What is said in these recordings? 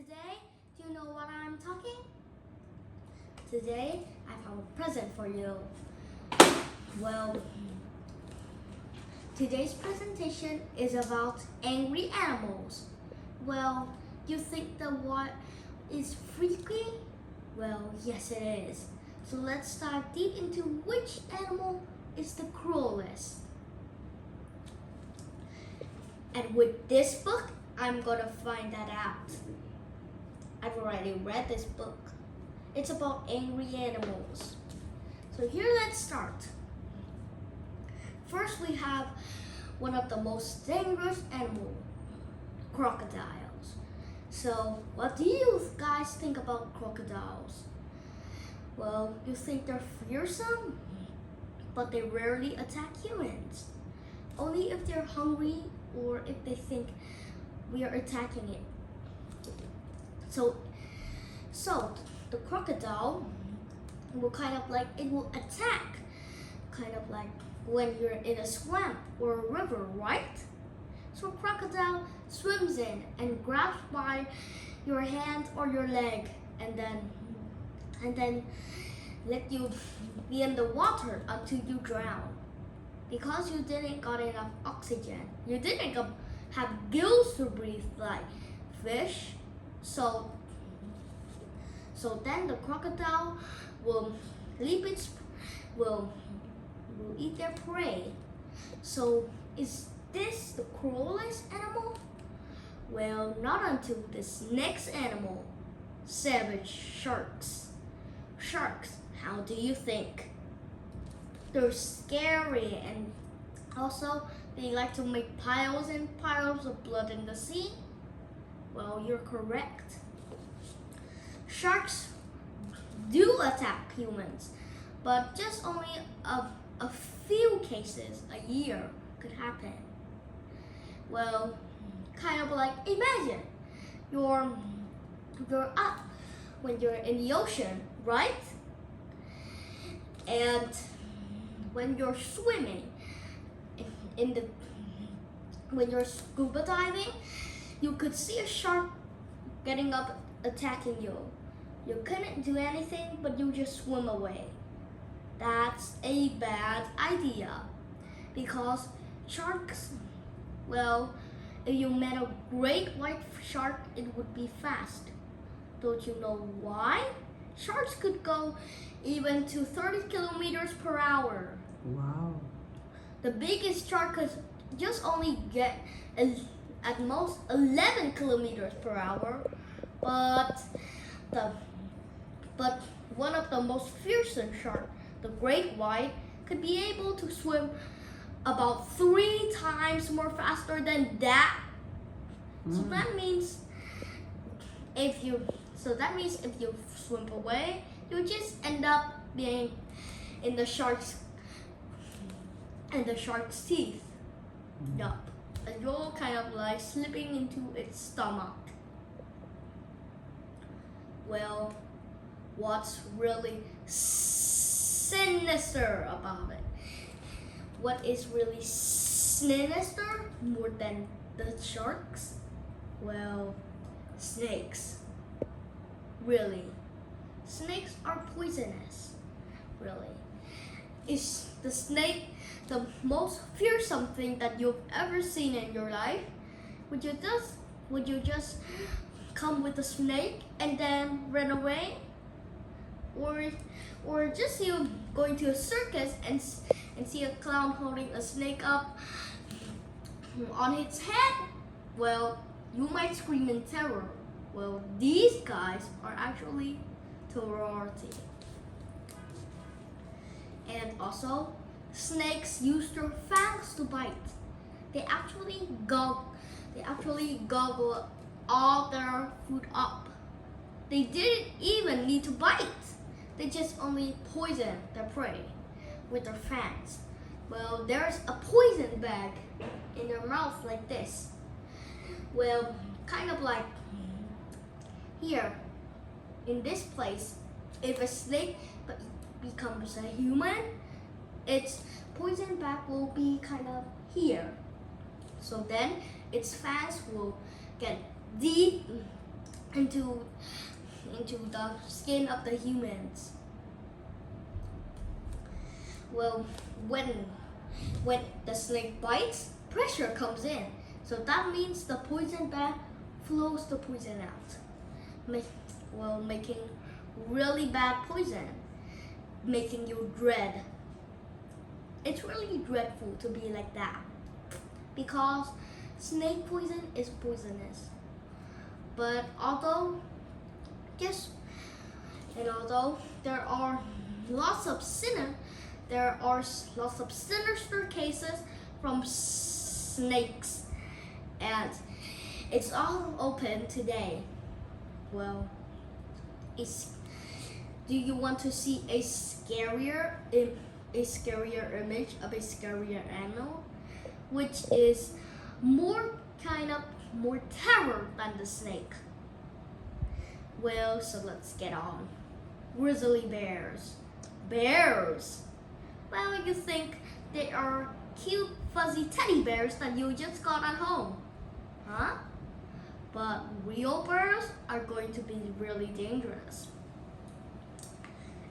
today, do you know what I'm talking? Today, I have a present for you. Well, today's presentation is about angry animals. Well, you think that what is freaky? Well, yes it is. So let's dive deep into which animal is the cruelest. And with this book, I'm gonna find that out. I've already read this book. It's about angry animals. So here, let's start. First, we have one of the most dangerous animals, crocodiles. So what do you guys think about crocodiles? Well, you think they're fearsome, but they rarely attack humans. Only if they're hungry or if they think we are attacking it. So the crocodile will it will attack kind of like when you're in a swamp or a river, right? So a crocodile swims in and grabs by your hand or your leg and then let you be in the water until you drown. Because you didn't got enough oxygen. You didn't have gills to breathe like fish. So then the crocodile will will eat their prey. So is this the cruelest animal? Well, not until this next animal, savage sharks. Sharks, how do you think? They're scary and also they like to make piles and piles of blood in the sea. Well, you're correct. Sharks do attack humans, but just only a few cases a year could happen. Well, kind of like imagine you're up when you're in the ocean, right? And when you're swimming when you're scuba diving, you could see a shark getting up attacking you. You couldn't do anything, but you just swim away. That's a bad idea because sharks, well, if you met a great white shark, it would be fast. Don't you know why? Sharks could go even to 30 kilometers per hour. Wow. The biggest shark could just only get at most 11 kilometers per hour, but one of the most fearsome sharks, the great white, could be able to swim about 3 times more faster than that. So that means if you swim away, you just end up being in the shark's teeth. Yup. And you're kind of like slipping into its stomach. Well, what's really sinister about it? What is really sinister more than the sharks? Well, snakes. Really. Snakes are poisonous. Really. Is the snake the most fearsome thing that you've ever seen in your life? Would you just come with a snake and then run away? Or just you going to a circus and see a clown holding a snake up on its head? Well, you might scream in terror. Well, these guys are actually sorority. And also, snakes use their fangs to bite. They actually gobble all their food up. They didn't even need to bite. They just only poison their prey with their fangs. Well, there's a poison bag in their mouth like this. Well, kind of like here, in this place, if a snake becomes a human, its poison bag will be kind of here. So then its fangs will get deep into the skin of the humans. Well, when the snake bites, pressure comes in. So that means the poison bag flows the poison out, making really bad poison, making you dread. It's really dreadful to be like that because snake poison is poisonous. But although there are lots of sinister cases from snakes, and it's all open today. Well, do you want to see a scarier image of a scarier animal, which is more terror than the snake? Well, so let's get on. Grizzly bears. Bears. Well, you think they are cute fuzzy teddy bears that you just got at home, huh? But real bears are going to be really dangerous.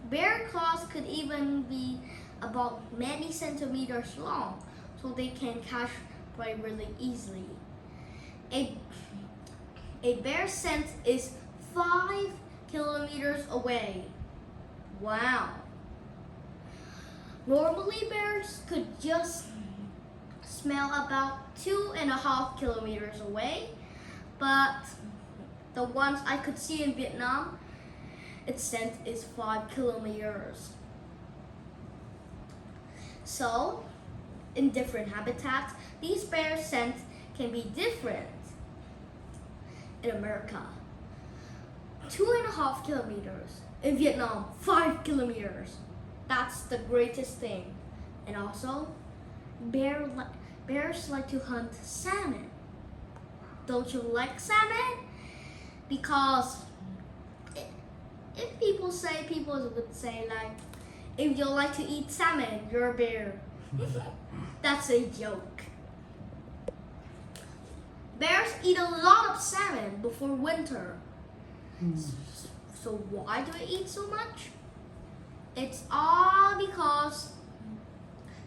Bear claws could even be about many centimeters long, so they can catch prey really easily. A bear's scent is 5 kilometers away. Wow. Normally bears could just smell about 2.5 kilometers away, but the ones I could see in Vietnam, its scent is 5 kilometers. So, in different habitats, these bears' scent can be different. In America, 2.5 kilometers. In Vietnam, 5 kilometers. That's the greatest thing. And also, bears like to hunt salmon. Don't you like salmon? Because if people would say like, if you like to eat salmon, you're a bear. That's a joke. Bears eat a lot of salmon before winter. So why do they eat so much? It's all because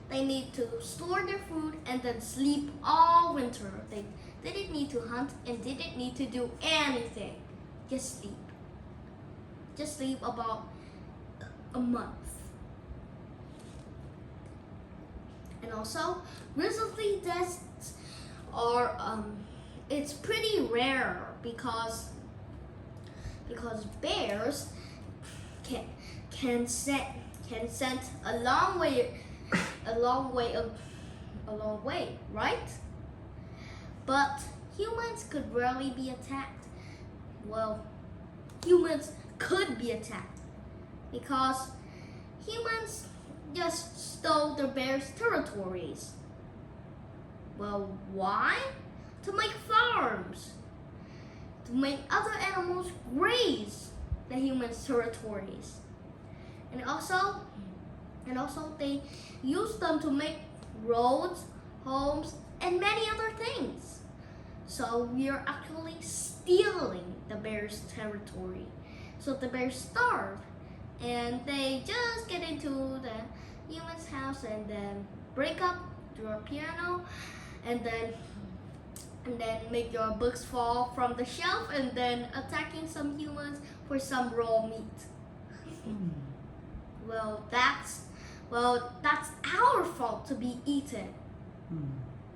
they need to store their food and then sleep all winter. They didn't need to hunt and didn't need to do anything. Just sleep. Just sleep about a month. And also, grizzly deaths are it's pretty rare because bears can send a long way, right? But humans could rarely be attacked. Well, humans could be attacked because humans just stole the bears' territories. Well, why? To make farms, to make other animals graze the humans' territories. And also they use them to make roads, homes, and many other things. So we are actually stealing the bears' territory. So the bears starve and they just get into the human's house and then break up your piano and then make your books fall from the shelf and then attacking some humans for some raw meat. Well, that's our fault to be eaten.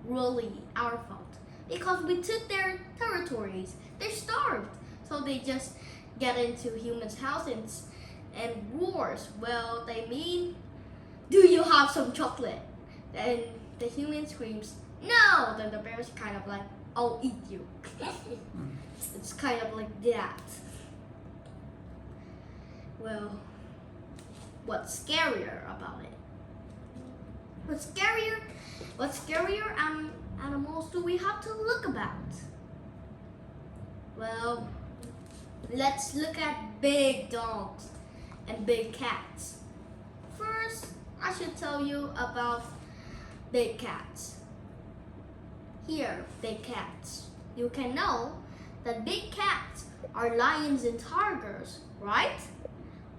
Really, our fault. Because we took their territories. They're starved. So they just get into humans' houses and roars. Well, they mean, do you have some chocolate? Then the human screams, no! Then the bear's kind of like, I'll eat you. It's kind of like that. Well, what's scarier about it? What scarier animals do we have to look about? Well, let's look at big dogs and big cats. First, I should tell you about big cats. Here, big cats. You can know that big cats are lions and tigers, right?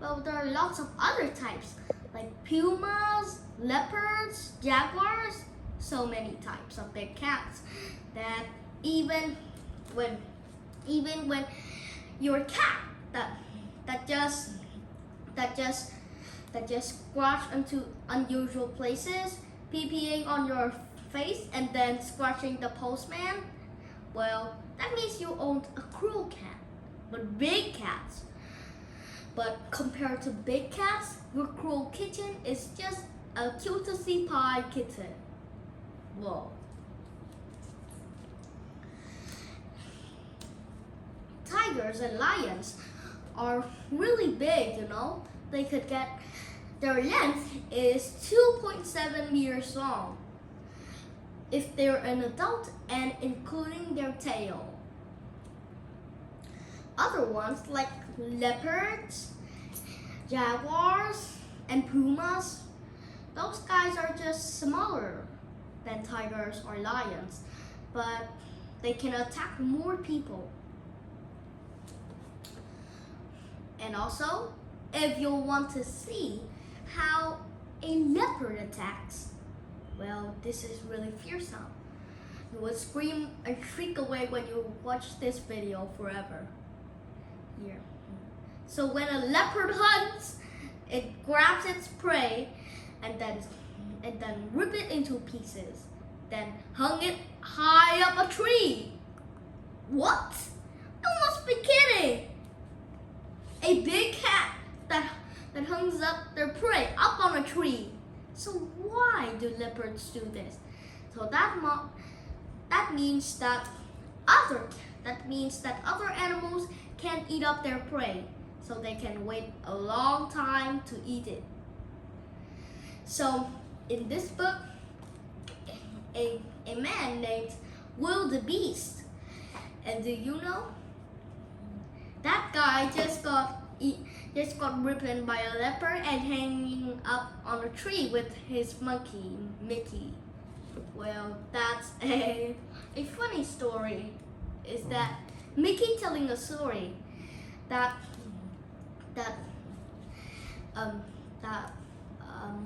Well, there are lots of other types like pumas, leopards, jaguars, so many types of big cats that even when your cat that just scratch into unusual places, pee-peeing on your face and then scratching the postman, well, that means you owned a cruel cat. But big cats, but compared to big cats, your cruel kitten is just a cutesy pie kitten. Whoa. Tigers and lions are really big, you know. They could get, their length is 2.7 meters long if they're an adult and including their tail. Other ones like leopards, jaguars, and pumas, those guys are just smaller than tigers or lions, but they can attack more people. And also, if you want to see how a leopard attacks, well, this is really fearsome. You will scream and shriek away when you watch this video forever. Here. So when a leopard hunts, it grabs its prey and then rip it into pieces, then hung it high up a tree. What? You must be kidding! A big cat that hangs up their prey up on a tree. So why do leopards do this? So that means that other animals can't eat up their prey, so they can wait a long time to eat it. So in this book, a man named Will the Beast, and do you know that guy just got ripped by a leopard and hanging up on a tree with his monkey Mickey. Well, that's a funny story. Is that Mickey telling a story that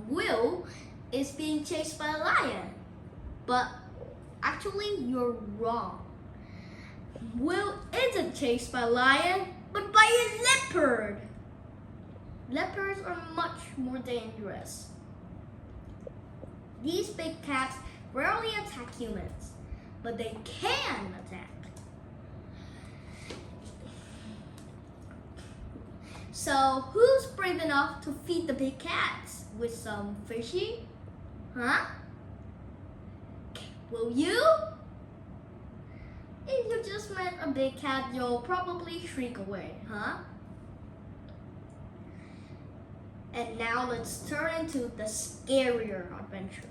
Will is being chased by a lion, but actually you're wrong. Will isn't chased by a lion, but by a leopard. Leopards are much more dangerous. These big cats rarely attack humans, but they can attack. So who's brave enough to feed the big cats with some fishy? Huh? Will you? If you just met a big cat, you'll probably shriek away, huh? And now let's turn into the scarier adventure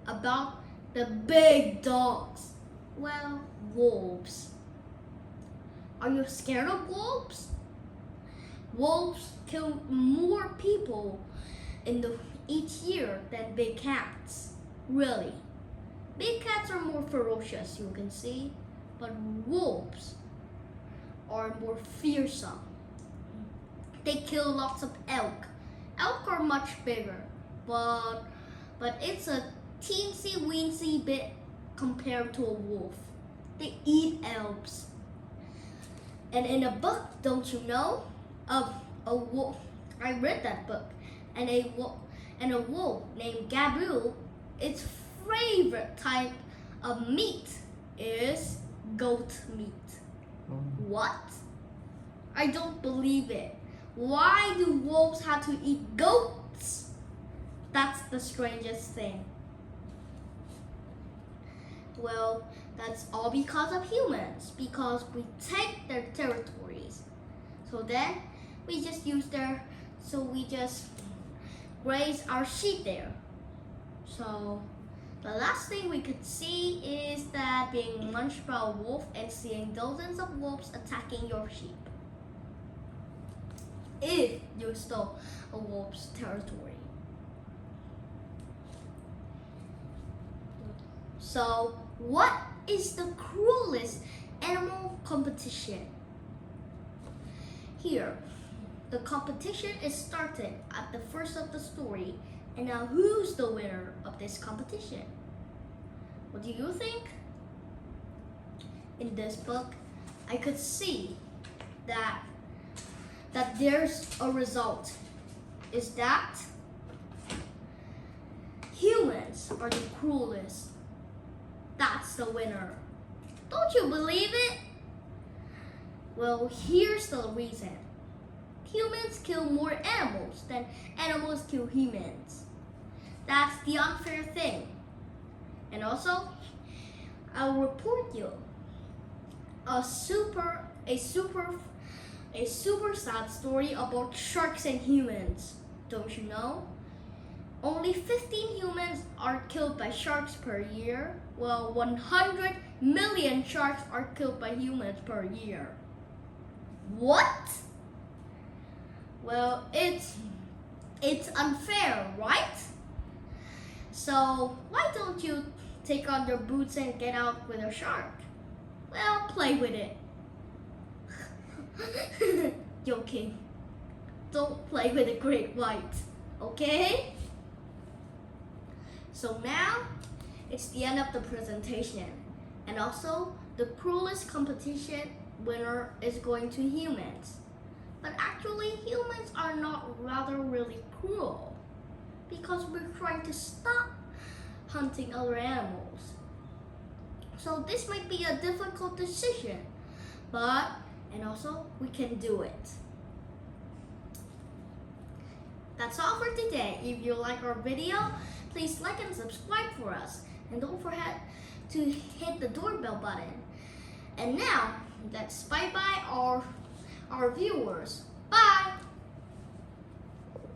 about the big dogs. Well, wolves. Are you scared of wolves? Wolves kill more people each year than big cats. Really. Big cats are more ferocious, you can see, but wolves are more fearsome. They kill lots of elk. Elk are much bigger, but it's a teensy weensy bit compared to a wolf. They eat elves. And in a book, don't you know, of a wolf, I read that book, and a wolf named Gabu, its favorite type of meat is goat meat. What? I don't believe it. Why do wolves have to eat goats? That's the strangest thing. Well, that's all because of humans, because we take their territories. So then we just graze our sheep there. So the last thing we could see is that being munched by a wolf and seeing dozens of wolves attacking your sheep. If you stole a wolf's territory. So what is the cruelest animal competition. Here, the competition is started at the first of the story, and now who's the winner of this competition? What do you think? In this book, I could see that there's a result. Is that humans are the cruelest. That's the winner. Don't you believe it? Well, here's the reason. Humans kill more animals than animals kill humans. That's the unfair thing. And also, I'll report you a super sad story about sharks and humans. Don't you know? Only 15 humans are killed by sharks per year, while 100 million sharks are killed by humans per year. What? Well, it's unfair, right? So why don't you take on your boots and get out with a shark? Well, play with it. Joking. Don't play with a great white, okay? So now, it's the end of the presentation. And also, the cruelest competition winner is going to humans. But actually, humans are not rather really cruel, because we're trying to stop hunting other animals. So this might be a difficult decision, and also we can do it. That's all for today. If you like our video, please like and subscribe for us. And don't forget to hit the doorbell button. And now, let's bye-bye our viewers.